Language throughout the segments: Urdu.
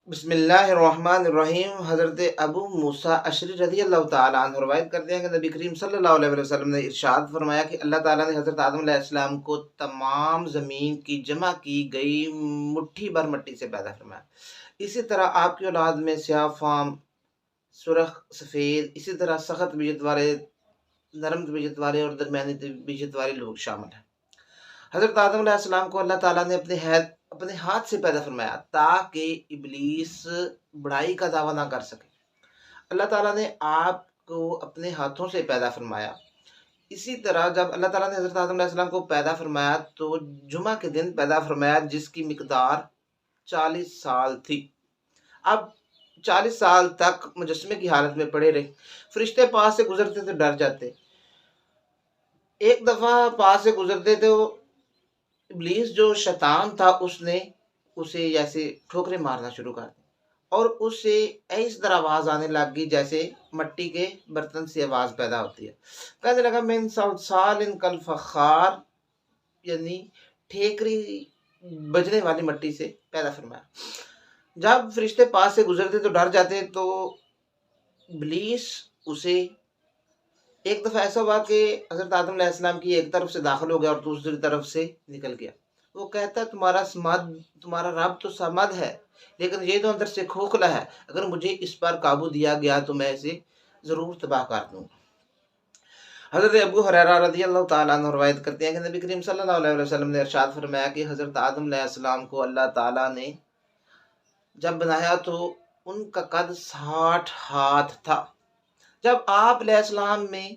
بسم اللہ الرحمن الرحیم۔ حضرت ابو موسیٰ اشعری رضی اللہ تعالیٰ عنہ روایت کرتے ہیں کہ نبی کریم صلی اللہ علیہ وسلم نے ارشاد فرمایا کہ اللہ تعالیٰ نے حضرت آدم علیہ السلام کو تمام زمین کی جمع کی گئی مٹھی بھر مٹی سے پیدا فرمایا۔ اسی طرح آپ کی اولاد میں سیاہ فام، سرخ، سفید، اسی طرح سخت طبیعت والے، نرم طبیعت والے اور درمیانی طبیعت والے لوگ شامل ہیں۔ حضرت آدم علیہ السلام کو اللہ تعالیٰ نے اپنے ہاتھ سے پیدا فرمایا تاکہ ابلیس بڑائی کا دعویٰ نہ کر سکے۔ اللہ تعالیٰ نے آپ کو اپنے ہاتھوں سے پیدا فرمایا۔ اسی طرح جب اللہ تعالیٰ نے حضرت آدم علیہ السلام کو پیدا فرمایا تو جمعہ کے دن پیدا فرمایا، جس کی مقدار 40 سال تھی۔ اب 40 سال تک مجسمے کی حالت میں پڑے رہے۔ فرشتے پاس سے گزرتے تو ڈر جاتے۔ ایک دفعہ پاس سے گزرتے تو ابلیس جو شیطان تھا اس نے اسے جیسے ٹھوکریں مارنا شروع کر دی، اور اس سے اس طرح آواز آنے لگ گئی جیسے مٹی کے برتن سے آواز پیدا ہوتی ہے۔ کہنے لگا میں سال ان کل فخار، یعنی ٹھیکری بجنے والی مٹی سے پیدا فرمایا۔ جب فرشتے پاس سے گزرتے تو ڈر جاتے تو ابلیس اسے ایک دفعہ ایسا ہوا کہ حضرت آدم علیہ السلام کی ایک طرف سے داخل ہو گیا اور دوسری طرف سے نکل گیا۔ وہ کہتا ہے تمہارا رب تو سمد ہے، لیکن یہ تو اندر سے کھوکھلا ہے، اگر مجھے اس پر قابو دیا گیا تو میں اسے ضرور تباہ کر دوں گا۔ حضرت ابو ہریرہ رضی اللہ تعالیٰ عنہ روایت کرتے ہیں کہ نبی کریم صلی اللہ علیہ وسلم نے ارشاد فرمایا کہ حضرت آدم علیہ السلام کو اللہ تعالیٰ نے جب بنایا تو ان کا قد 60 ہاتھ تھا۔ جب آپ علیہ السلام میں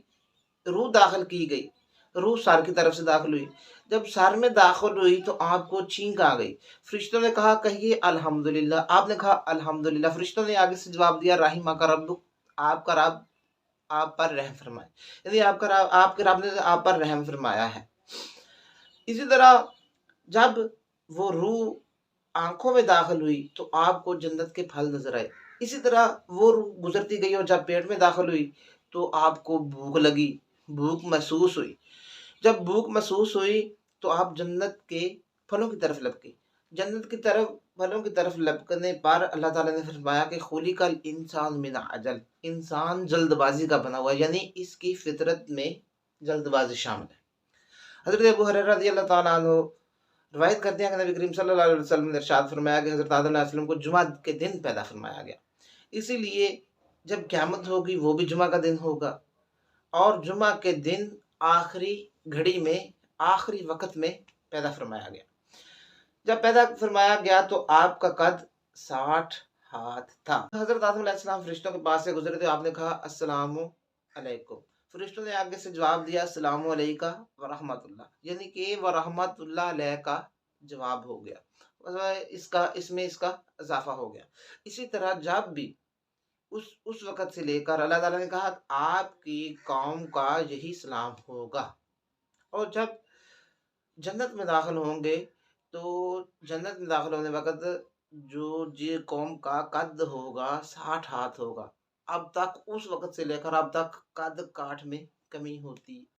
روح داخل کی گئی، روح سر کی طرف سے داخل ہوئی۔ جب سر میں داخل ہوئی تو آپ کو چھینک آ گئی۔ فرشتوں نے کہا کہیے الحمدللہ، آپ نے کہا الحمدللہ۔ فرشتوں نے آگے سے جواب دیا رحمک ربک، آپ کا رب آپ پر رحم فرمائے، یعنی آپ کے رب نے آپ پر رحم فرمایا ہے۔ اسی طرح جب وہ روح آنکھوں میں داخل ہوئی تو آپ کو جنت کے پھل نظر آئے۔ اسی طرح وہ روح گزرتی گئی اور جب پیٹ میں داخل ہوئی تو آپ کو بھوک لگی، بھوک محسوس ہوئی۔ جب بھوک محسوس ہوئی تو آپ جنت کے پھلوں کی طرف لپکے۔ جنت کی طرف پھلوں کی طرف لپکنے پر اللہ تعالیٰ نے فرمایا کہ خلق الانسان من عجل، انسان جلد بازی کا بنا ہوا، یعنی اس کی فطرت میں جلد بازی شامل ہے۔ حضرت ابو ہریرہ رضی اللہ تعالیٰ عنہ روایت کرتے ہیں کہ نبی کریم صلی اللہ علیہ وسلم نے ارشاد فرمایا کہ حضرت آدم علیہ السلام کو جمعہ کے دن پیدا فرمایا گیا، اسی لیے جب قیامت ہوگی وہ بھی جمعہ کا دن ہوگا، اور جمعہ کے دن آخری گھڑی میں آخری وقت میں پیدا فرمایا گیا۔ جب پیدا فرمایا گیا تو آپ کا قد 60 ہاتھ تھا۔ حضرت آدم علیہ السلام فرشتوں کے پاس سے گزرے تو آپ نے کہا السلام علیکم۔ فرشتوں نے آگے سے جواب دیا السلام علیکہ ورحمۃ اللہ، یعنی کہ ورحمۃ اللہ علیہ کا جواب ہو گیا، اس میں اضافہ ہو گیا۔ اسی طرح جب بھی اس وقت سے لے کر اللہ تعالیٰ نے کہا آپ کی قوم کا یہی سلام ہوگا، اور جب جنت میں داخل ہوں گے تو جنت میں داخل ہونے وقت جو قوم کا قد ہوگا 60 ہاتھ ہوگا۔ اب تک اس وقت سے لے کر اب تک قد کاٹ میں کمی ہوتی